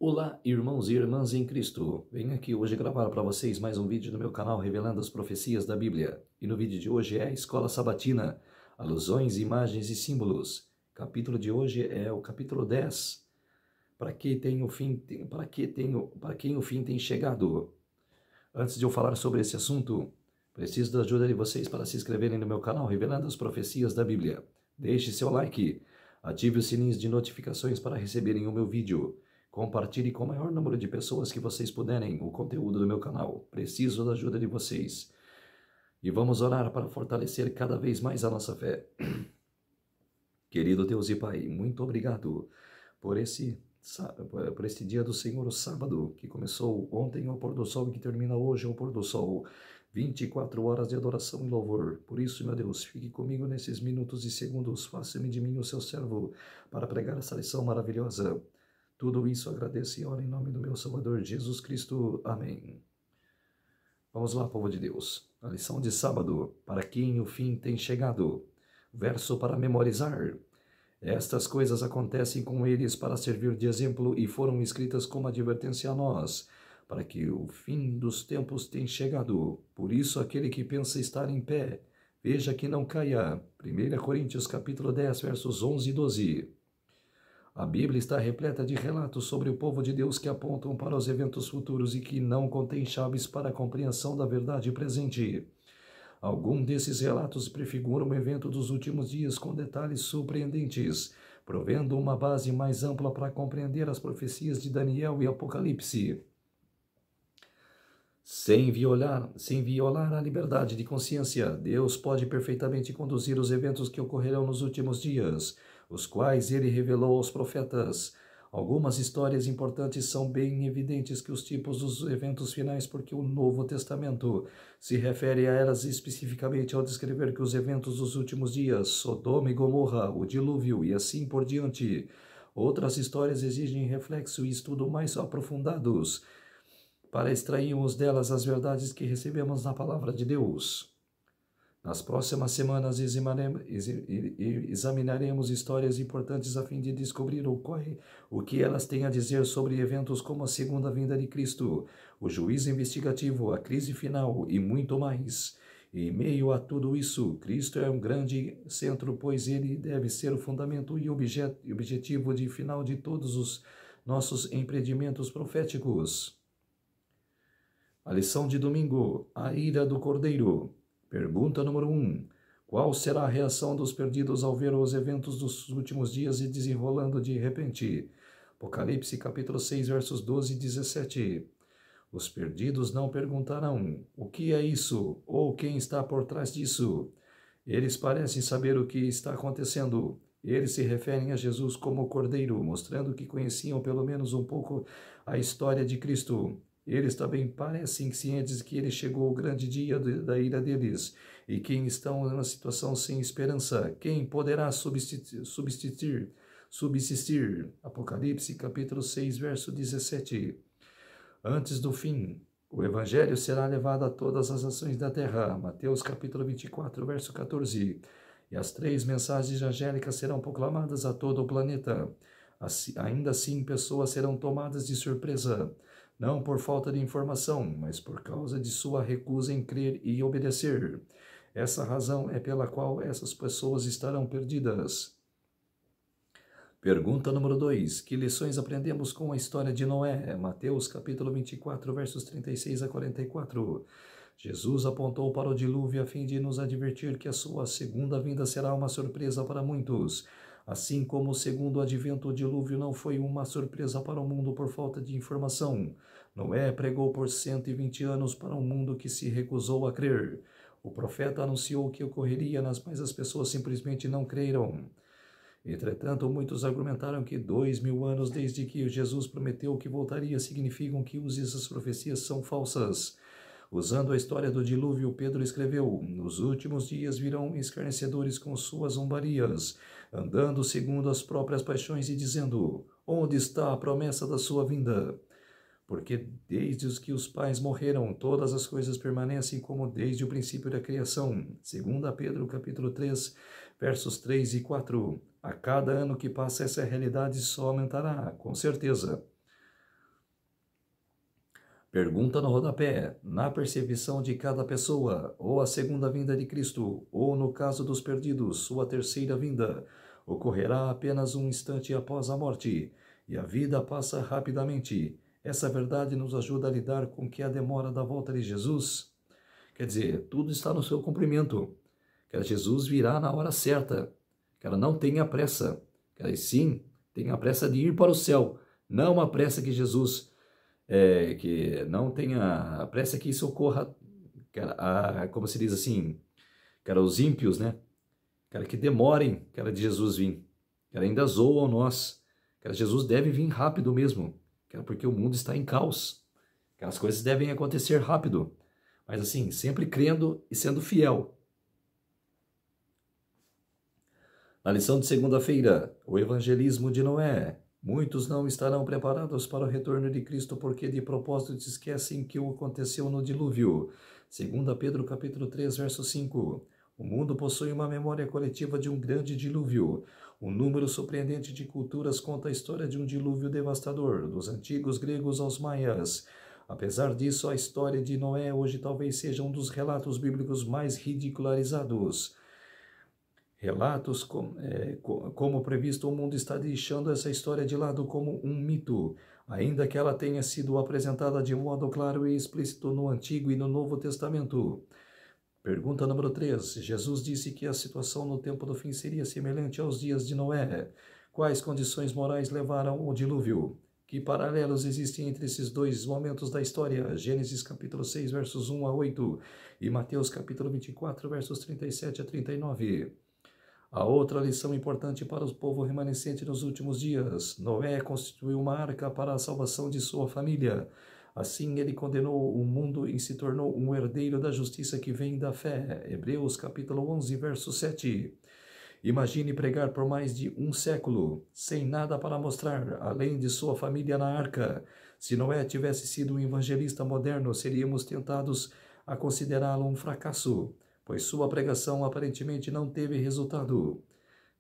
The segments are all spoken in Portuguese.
Olá, irmãos e irmãs em Cristo. Venho aqui hoje gravar para vocês mais um vídeo no meu canal revelando as profecias da Bíblia. E no vídeo de hoje é a Escola Sabatina, alusões, imagens e símbolos. O capítulo de hoje é o capítulo 10. Para quem o fim tem chegado. Antes de eu falar sobre esse assunto, preciso da ajuda de vocês para se inscreverem no meu canal revelando as profecias da Bíblia. Deixe seu like, ative os sininhos de notificações para receberem o meu vídeo. Compartilhe com o maior número de pessoas que vocês puderem o conteúdo do meu canal. Preciso da ajuda de vocês. E vamos orar para fortalecer cada vez mais a nossa fé. Querido Deus e Pai, muito obrigado por este dia do Senhor, o sábado, que começou ontem ao pôr do sol e que termina hoje ao pôr do sol. 24 horas de adoração e louvor. Por isso, meu Deus, fique comigo nesses minutos e segundos. Faça-me de mim o seu servo para pregar essa lição maravilhosa. Tudo isso agradeço e oro em nome do meu Salvador Jesus Cristo. Amém. Vamos lá, povo de Deus. A lição de sábado, para quem o fim tem chegado. Verso para memorizar. Estas coisas acontecem com eles para servir de exemplo e foram escritas como advertência a nós, para que o fim dos tempos tem chegado. Por isso, aquele que pensa estar em pé, veja que não caia. 1 Coríntios capítulo 10, versos 11 e 12. A Bíblia está repleta de relatos sobre o povo de Deus que apontam para os eventos futuros e que não contém chaves para a compreensão da verdade presente. Alguns desses relatos prefiguram o evento dos últimos dias com detalhes surpreendentes, provendo uma base mais ampla para compreender as profecias de Daniel e Apocalipse. Sem violar a liberdade de consciência, Deus pode perfeitamente conduzir os eventos que ocorrerão nos últimos dias, os quais ele revelou aos profetas. Algumas histórias importantes são bem evidentes que os tipos dos eventos finais, porque o Novo Testamento se refere a elas especificamente ao descrever que os eventos dos últimos dias, Sodoma e Gomorra, o dilúvio e assim por diante. Outras histórias exigem reflexo e estudo mais aprofundados, para extrairmos delas as verdades que recebemos na Palavra de Deus. Nas próximas semanas examinaremos histórias importantes a fim de descobrir o que elas têm a dizer sobre eventos como a segunda vinda de Cristo, o juízo investigativo, a crise final e muito mais. Em meio a tudo isso, Cristo é um grande centro, pois ele deve ser o fundamento e objetivo final de todos os nossos empreendimentos proféticos. A lição de domingo, a ira do Cordeiro. Pergunta número 1. Qual será a reação dos perdidos ao ver os eventos dos últimos dias e desenrolando de repente? Apocalipse capítulo 6, versos 12 e 17. Os perdidos não perguntarão, o que é isso? Ou quem está por trás disso? Eles parecem saber o que está acontecendo. Eles se referem a Jesus como o Cordeiro, mostrando que conheciam pelo menos um pouco a história de Cristo. Eles também parecem cientes que ele chegou o grande dia da ira deles, e quem estão numa situação sem esperança, quem poderá subsistir? Apocalipse capítulo 6, verso 17. Antes do fim, o Evangelho será levado a todas as nações da terra, Mateus capítulo 24, verso 14. E as 3 mensagens angélicas serão proclamadas a todo o planeta. Ainda assim, pessoas serão tomadas de surpresa, não por falta de informação, mas por causa de sua recusa em crer e obedecer. Essa razão é pela qual essas pessoas estarão perdidas. Pergunta número 2. Que lições aprendemos com a história de Noé? Mateus capítulo 24, versos 36 a 44. Jesus apontou para o dilúvio a fim de nos advertir que a sua segunda vinda será uma surpresa para muitos. Assim como o segundo advento, o dilúvio não foi uma surpresa para o mundo por falta de informação. Noé pregou por 120 anos para um mundo que se recusou a crer. O profeta anunciou que ocorreria, mas as pessoas simplesmente não creram. Entretanto, muitos argumentaram que 2000 anos desde que Jesus prometeu que voltaria significam que essas profecias são falsas. Usando a história do dilúvio, Pedro escreveu: nos últimos dias virão escarnecedores com suas zombarias, andando segundo as próprias paixões e dizendo: onde está a promessa da sua vinda? Porque desde os que os pais morreram, todas as coisas permanecem como desde o princípio da criação. 2 Pedro capítulo 3, versos 3 e 4. A cada ano que passa essa realidade só aumentará, com certeza. Pergunta no rodapé: na percepção de cada pessoa, ou a segunda vinda de Cristo, ou no caso dos perdidos, sua terceira vinda, ocorrerá apenas um instante após a morte, e a vida passa rapidamente. Essa verdade nos ajuda a lidar com que a demora da volta de Jesus. Quer dizer, tudo está no seu cumprimento. Jesus virá na hora certa. Não tenha pressa. Sim, tenha pressa de ir para o céu. Não a pressa que Jesus, que não tenha a pressa que isso ocorra, como se diz assim, os ímpios, né? Que demorem, de Jesus vir. Ainda zoam nós. Jesus deve vir rápido mesmo. Porque o mundo está em caos. As coisas devem acontecer rápido. Mas assim, sempre crendo e sendo fiel. Na lição de segunda-feira, o evangelismo de Noé. Muitos não estarão preparados para o retorno de Cristo porque de propósito esquecem que o aconteceu no dilúvio. 2 Pedro capítulo 3, verso 5. O mundo possui uma memória coletiva de um grande dilúvio. Um número surpreendente de culturas conta a história de um dilúvio devastador, dos antigos gregos aos maias. Apesar disso, a história de Noé hoje talvez seja um dos relatos bíblicos mais ridicularizados. Relatos como previsto, o mundo está deixando essa história de lado como um mito, ainda que ela tenha sido apresentada de modo claro e explícito no Antigo e no Novo Testamento. Pergunta número 3. Jesus disse que a situação no tempo do fim seria semelhante aos dias de Noé. Quais condições morais levaram ao dilúvio? Que paralelos existem entre esses dois momentos da história? Gênesis capítulo 6, versos 1 a 8 e Mateus capítulo 24, versos 37 a 39. A outra lição importante para o povo remanescente nos últimos dias. Noé constituiu uma arca para a salvação de sua família. Assim ele condenou o mundo e se tornou um herdeiro da justiça que vem da fé. Hebreus capítulo 11, verso 7. Imagine pregar por mais de um século, sem nada para mostrar, além de sua família na arca. Se Noé tivesse sido um evangelista moderno, seríamos tentados a considerá-lo um fracasso, pois sua pregação aparentemente não teve resultado.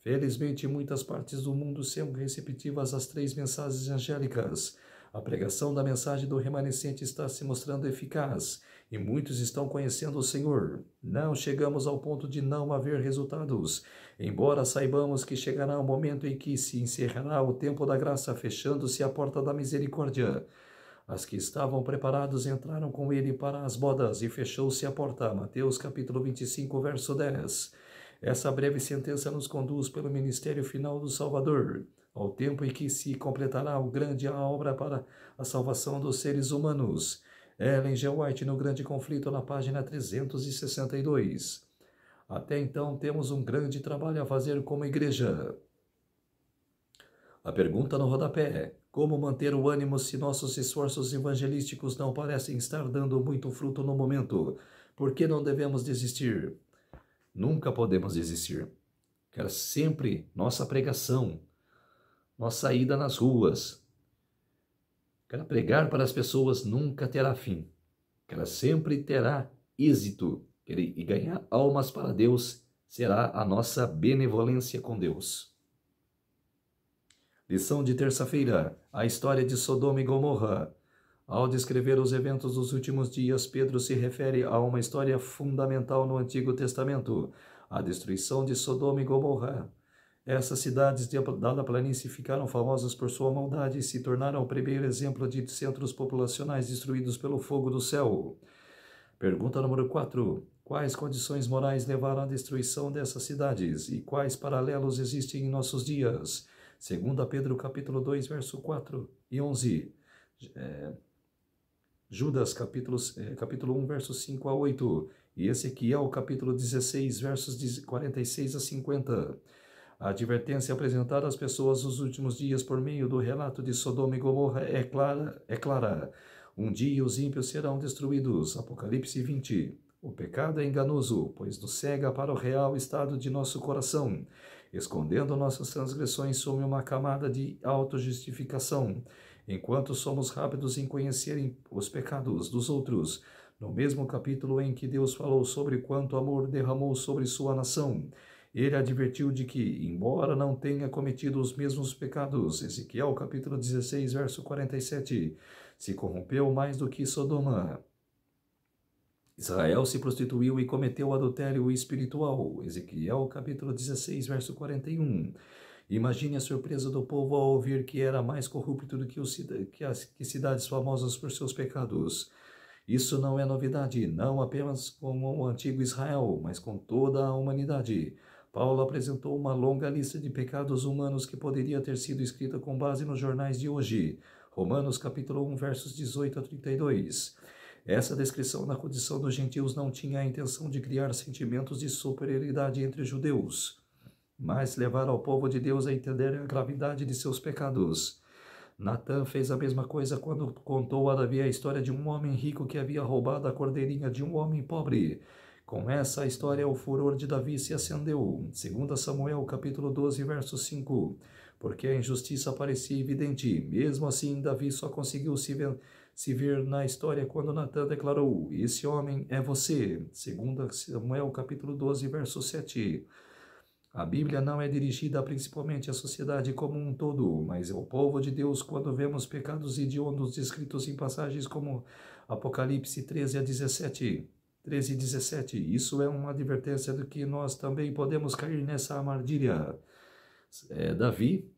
Felizmente, muitas partes do mundo são receptivas às 3 mensagens angélicas. A pregação da mensagem do remanescente está se mostrando eficaz, e muitos estão conhecendo o Senhor. Não chegamos ao ponto de não haver resultados, embora saibamos que chegará o momento em que se encerrará o tempo da graça, fechando-se a porta da misericórdia. As que estavam preparados entraram com ele para as bodas e fechou-se a porta. Mateus capítulo 25, verso 10. Essa breve sentença nos conduz pelo ministério final do Salvador, ao tempo em que se completará o grande obra para a salvação dos seres humanos. Ellen G. White, no Grande Conflito, na página 362. Até então, temos um grande trabalho a fazer como igreja. A pergunta no rodapé: como manter o ânimo se nossos esforços evangelísticos não parecem estar dando muito fruto no momento? Por que não devemos desistir? Nunca podemos desistir. Sempre nossa pregação, nossa ida nas ruas, pregar para as pessoas nunca terá fim. Sempre terá êxito. E ganhar almas para Deus será a nossa benevolência com Deus. Lição de terça-feira: a história de Sodoma e Gomorra. Ao descrever os eventos dos últimos dias, Pedro se refere a uma história fundamental no Antigo Testamento, a destruição de Sodoma e Gomorra. Essas cidades da planície ficaram famosas por sua maldade e se tornaram o primeiro exemplo de centros populacionais destruídos pelo fogo do céu. Pergunta número 4. Quais condições morais levaram à destruição dessas cidades e quais paralelos existem em nossos dias? 2 Pedro capítulo 2, verso 4 e 11. Judas capítulo 1, versos 5 a 8. E Ezequiel capítulo 16, versos 46 a 50. A advertência apresentada às pessoas nos últimos dias por meio do relato de Sodoma e Gomorra é clara. Um dia os ímpios serão destruídos. Apocalipse 20. O pecado é enganoso, pois nos cega para o real estado de nosso coração, escondendo nossas transgressões sob uma camada de autojustificação, enquanto somos rápidos em conhecerem os pecados dos outros. No mesmo capítulo em que Deus falou sobre quanto amor derramou sobre sua nação, Ele advertiu de que, embora não tenha cometido os mesmos pecados, Ezequiel capítulo 16, verso 47, se corrompeu mais do que Sodoma. Israel se prostituiu e cometeu adultério espiritual, Ezequiel capítulo 16, verso 41. Imagine a surpresa do povo ao ouvir que era mais corrupto do que cidades famosas por seus pecados. Isso não é novidade, não apenas com o antigo Israel, mas com toda a humanidade. Paulo apresentou uma longa lista de pecados humanos que poderia ter sido escrita com base nos jornais de hoje. Romanos capítulo 1, versos 18 a 32. Essa descrição da condição dos gentios não tinha a intenção de criar sentimentos de superioridade entre os judeus, mas levar ao povo de Deus a entender a gravidade de seus pecados. Natã fez a mesma coisa quando contou a Davi a história de um homem rico que havia roubado a cordeirinha de um homem pobre. Com essa história, o furor de Davi se acendeu. 2 Samuel, capítulo 12, verso 5. Porque a injustiça parecia evidente. Mesmo assim, Davi só conseguiu se ver na história quando Natã declarou: esse homem é você. 2 Samuel, capítulo 12, verso 7. A Bíblia não é dirigida principalmente à sociedade como um todo, mas ao povo de Deus quando vemos pecados hediondos descritos em passagens como Apocalipse 13 a 17. 13 e 17. Isso é uma advertência de que nós também podemos cair nessa armadilha. Davi,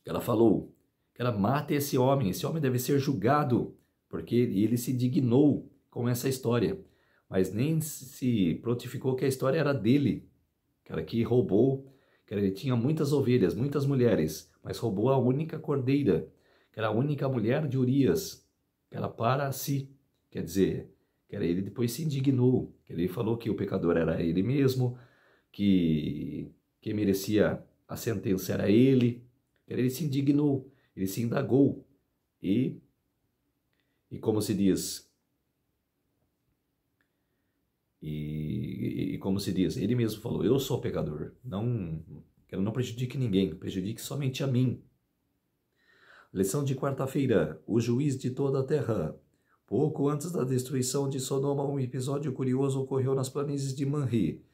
ela falou que ela mata esse homem deve ser julgado, porque ele se dignou com essa história, mas nem se prontificou que a história era dele. Cara que roubou, ele tinha muitas ovelhas, muitas mulheres, mas roubou a única cordeira, que era a única mulher de Urias, que era para si. Quer dizer, ele depois se indignou, ele falou que o pecador era ele mesmo, que quem merecia a sentença era ele. Ele se indignou, ele se indagou e como se diz... E como se diz, ele mesmo falou: eu sou pecador, não prejudique ninguém, prejudique somente a mim. Lição de quarta-feira: o juiz de toda a terra. Pouco antes da destruição de Sodoma, um episódio curioso ocorreu nas planícies de Manre.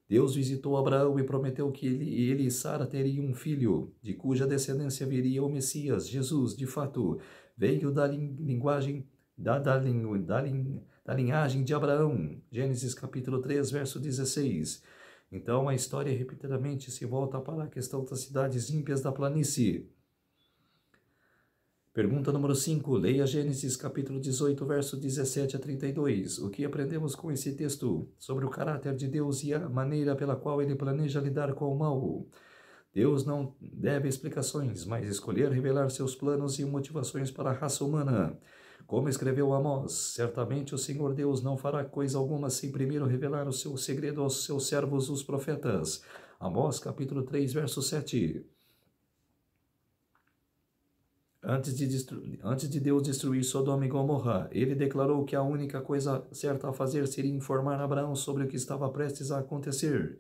Deus visitou Abraão e prometeu que ele e Sara teriam um filho, de cuja descendência viria o Messias. Jesus, de fato, veio da linhagem de Abraão. Gênesis capítulo 3, verso 16. Então a história repetidamente se volta para a questão das cidades ímpias da planície. Pergunta número 5. Leia Gênesis capítulo 18, verso 17 a 32. O que aprendemos com esse texto sobre o caráter de Deus e a maneira pela qual ele planeja lidar com o mal? Deus não deve explicações, mas escolher revelar seus planos e motivações para a raça humana. Como escreveu Amós, certamente o Senhor Deus não fará coisa alguma sem primeiro revelar o seu segredo aos seus servos, os profetas. Amós capítulo 3, verso 7. Antes de Deus destruir Sodoma e Gomorra, ele declarou que a única coisa certa a fazer seria informar Abraão sobre o que estava prestes a acontecer,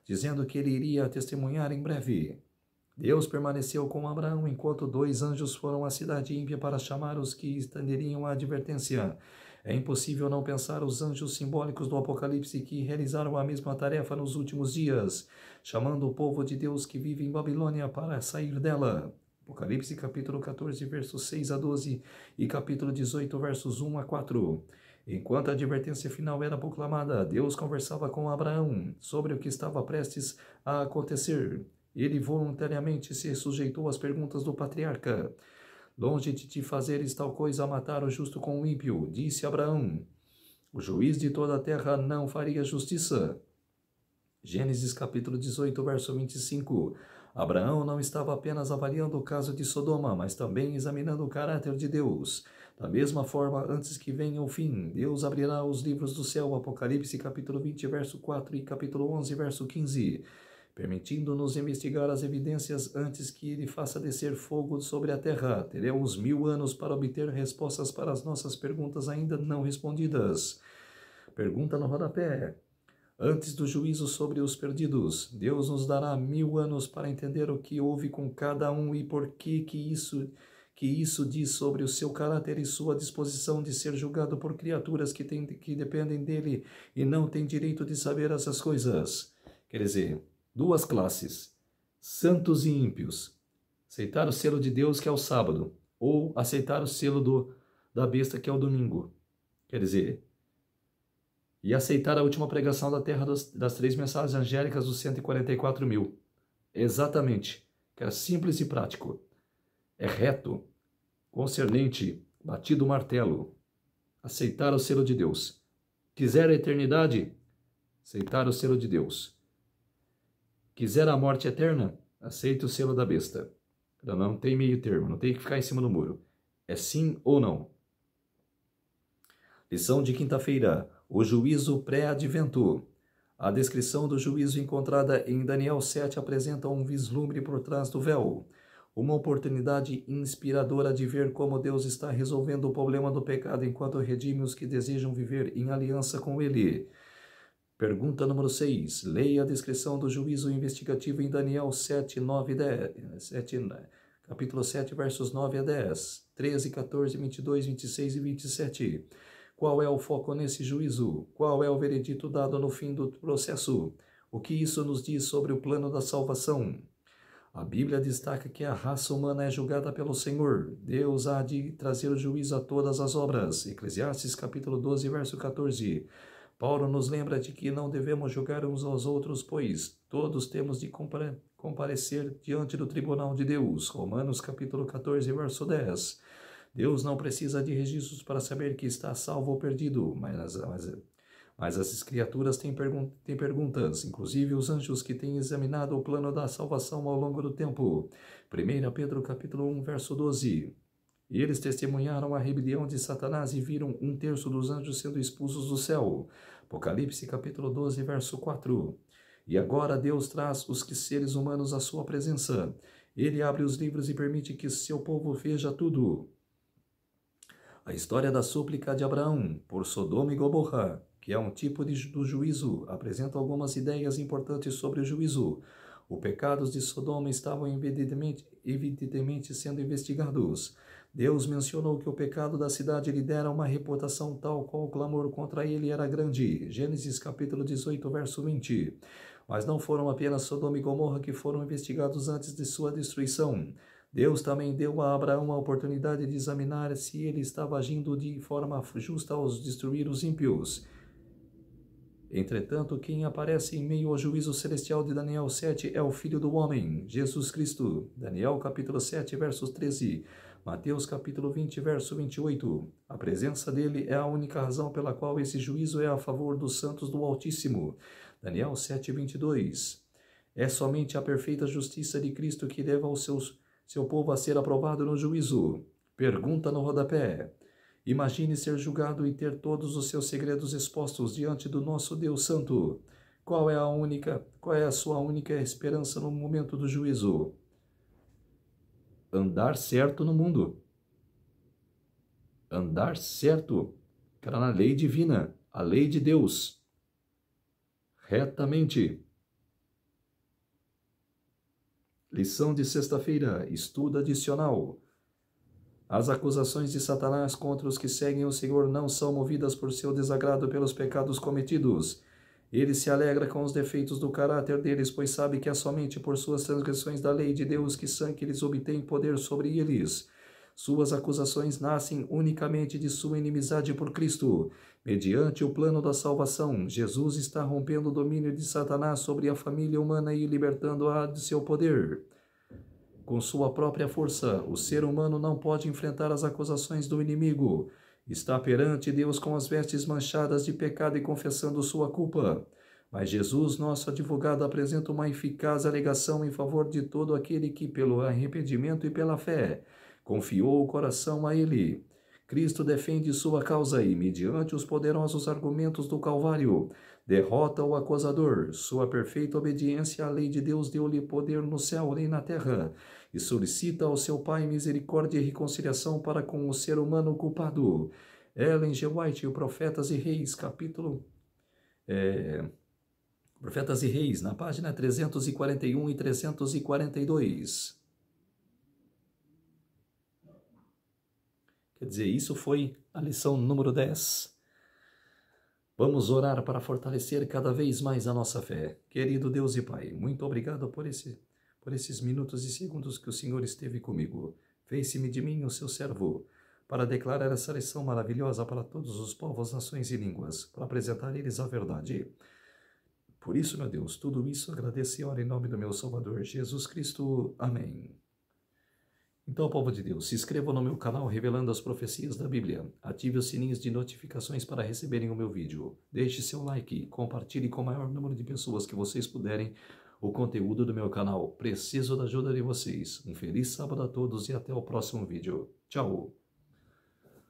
dizendo que ele iria testemunhar em breve. Deus permaneceu com Abraão enquanto 2 anjos foram à cidade ímpia para chamar os que estenderiam a advertência. É impossível não pensar os anjos simbólicos do Apocalipse que realizaram a mesma tarefa nos últimos dias, chamando o povo de Deus que vive em Babilônia para sair dela. Apocalipse capítulo 14, versos 6 a 12 e capítulo 18, versos 1 a 4. Enquanto a advertência final era proclamada, Deus conversava com Abraão sobre o que estava prestes a acontecer. Ele voluntariamente se sujeitou às perguntas do patriarca. Longe de te fazeres tal coisa a matar o justo com o ímpio, disse Abraão. O juiz de toda a terra não faria justiça. Gênesis capítulo 18, verso 25. Abraão não estava apenas avaliando o caso de Sodoma, mas também examinando o caráter de Deus. Da mesma forma, antes que venha o fim, Deus abrirá os livros do céu, Apocalipse capítulo 20, verso 4 e capítulo 11, verso 15, permitindo-nos investigar as evidências antes que ele faça descer fogo sobre a terra. Teremos 1000 anos para obter respostas para as nossas perguntas ainda não respondidas. Pergunta no rodapé. Antes do juízo sobre os perdidos, Deus nos dará 1000 anos para entender o que houve com cada um e por que isso diz sobre o seu caráter e sua disposição de ser julgado por criaturas que dependem dele e não têm direito de saber essas coisas. Quer dizer, duas classes, santos e ímpios. Aceitar o selo de Deus, que é o sábado, ou aceitar o selo da besta, que é o domingo. Quer dizer, e aceitar a última pregação da terra das 3 mensagens angélicas dos 144 mil. Exatamente, que era simples e prático. É reto, concernente, batido o martelo. Aceitar o selo de Deus. Quiser a eternidade? Aceitar o selo de Deus. Quiser a morte eterna? Aceite o selo da besta. Não tem meio termo, não tem que ficar em cima do muro. É sim ou não. Lição de quinta-feira. O juízo pré-advento. A descrição do juízo encontrada em Daniel 7 apresenta um vislumbre por trás do véu. Uma oportunidade inspiradora de ver como Deus está resolvendo o problema do pecado enquanto redime os que desejam viver em aliança com Ele. Pergunta número 6. Leia a descrição do juízo investigativo em Daniel 7, 9 e 10. Capítulo 7, versos 9 a 10. 13, 14, 22, 26 e 27. Qual é o foco nesse juízo? Qual é o veredito dado no fim do processo? O que isso nos diz sobre o plano da salvação? A Bíblia destaca que a raça humana é julgada pelo Senhor. Deus há de trazer o juízo a todas as obras. Eclesiastes capítulo 12, verso 14. Paulo nos lembra de que não devemos julgar uns aos outros, pois todos temos de comparecer diante do tribunal de Deus. Romanos capítulo 14, verso 10. Deus não precisa de registros para saber que está salvo ou perdido, mas as criaturas têm perguntas, inclusive os anjos que têm examinado o plano da salvação ao longo do tempo. 1 Pedro capítulo 1, verso 12. E eles testemunharam a rebelião de Satanás e viram 1/3 dos anjos sendo expulsos do céu. Apocalipse capítulo 12, verso 4. E agora Deus traz os seres humanos à sua presença. Ele abre os livros e permite que seu povo veja tudo. A história da súplica de Abraão por Sodoma e Gomorra, que é um tipo do juízo, apresenta algumas ideias importantes sobre o juízo. Os pecados de Sodoma estavam evidentemente sendo investigados. Deus mencionou que o pecado da cidade lhe dera uma reputação tal qual o clamor contra ele era grande. Gênesis capítulo 18, verso 20. Mas não foram apenas Sodoma e Gomorra que foram investigados antes de sua destruição. Deus também deu a Abraão a oportunidade de examinar se ele estava agindo de forma justa ao destruir os ímpios. Entretanto, quem aparece em meio ao juízo celestial de Daniel 7 é o Filho do Homem, Jesus Cristo. Daniel capítulo 7, versos 13. Mateus capítulo 20, verso 28. A presença dele é a única razão pela qual esse juízo é a favor dos santos do Altíssimo. Daniel 7, 22. É somente a perfeita justiça de Cristo que leva seu povo a ser aprovado no juízo. Pergunta no rodapé. Imagine ser julgado e ter todos os seus segredos expostos diante do nosso Deus Santo. Qual é a sua única esperança no momento do juízo? Andar certo no mundo. Andar certo, que era na lei divina, a lei de Deus. Retamente. Lição de sexta-feira, estudo adicional. As acusações de Satanás contra os que seguem o Senhor não são movidas por seu desagrado pelos pecados cometidos. Ele se alegra com os defeitos do caráter deles, pois sabe que é somente por suas transgressões da lei de Deus que eles obtêm poder sobre eles. Suas acusações nascem unicamente de sua inimizade por Cristo. Mediante o plano da salvação, Jesus está rompendo o domínio de Satanás sobre a família humana e libertando-a de seu poder. Com sua própria força, o ser humano não pode enfrentar as acusações do inimigo. Está perante Deus com as vestes manchadas de pecado e confessando sua culpa. Mas Jesus, nosso advogado, apresenta uma eficaz alegação em favor de todo aquele que, pelo arrependimento e pela fé, confiou o coração a ele. Cristo defende sua causa e, mediante os poderosos argumentos do Calvário, derrota o acusador. Sua perfeita obediência à lei de Deus deu-lhe poder no céu e na terra, e solicita ao seu Pai misericórdia e reconciliação para com o ser humano culpado. Ellen G. White, o Profetas e Reis, Profetas e Reis, na página 341 e 342. Quer dizer, isso foi a lição número 10. Vamos orar para fortalecer cada vez mais a nossa fé. Querido Deus e Pai, muito obrigado por esses minutos e segundos que o Senhor esteve comigo. Fez-me de mim o seu servo, para declarar essa lição maravilhosa para todos os povos, nações e línguas, para apresentar eles a verdade. Por isso, meu Deus, tudo isso agradeço e oro em nome do meu Salvador, Jesus Cristo. Amém. Então, povo de Deus, se inscreva no meu canal Revelando as Profecias da Bíblia. Ative os sininhos de notificações para receberem o meu vídeo. Deixe seu like, compartilhe com o maior número de pessoas que vocês puderem o conteúdo do meu canal. Preciso da ajuda de vocês. Um feliz sábado a todos e até o próximo vídeo. Tchau!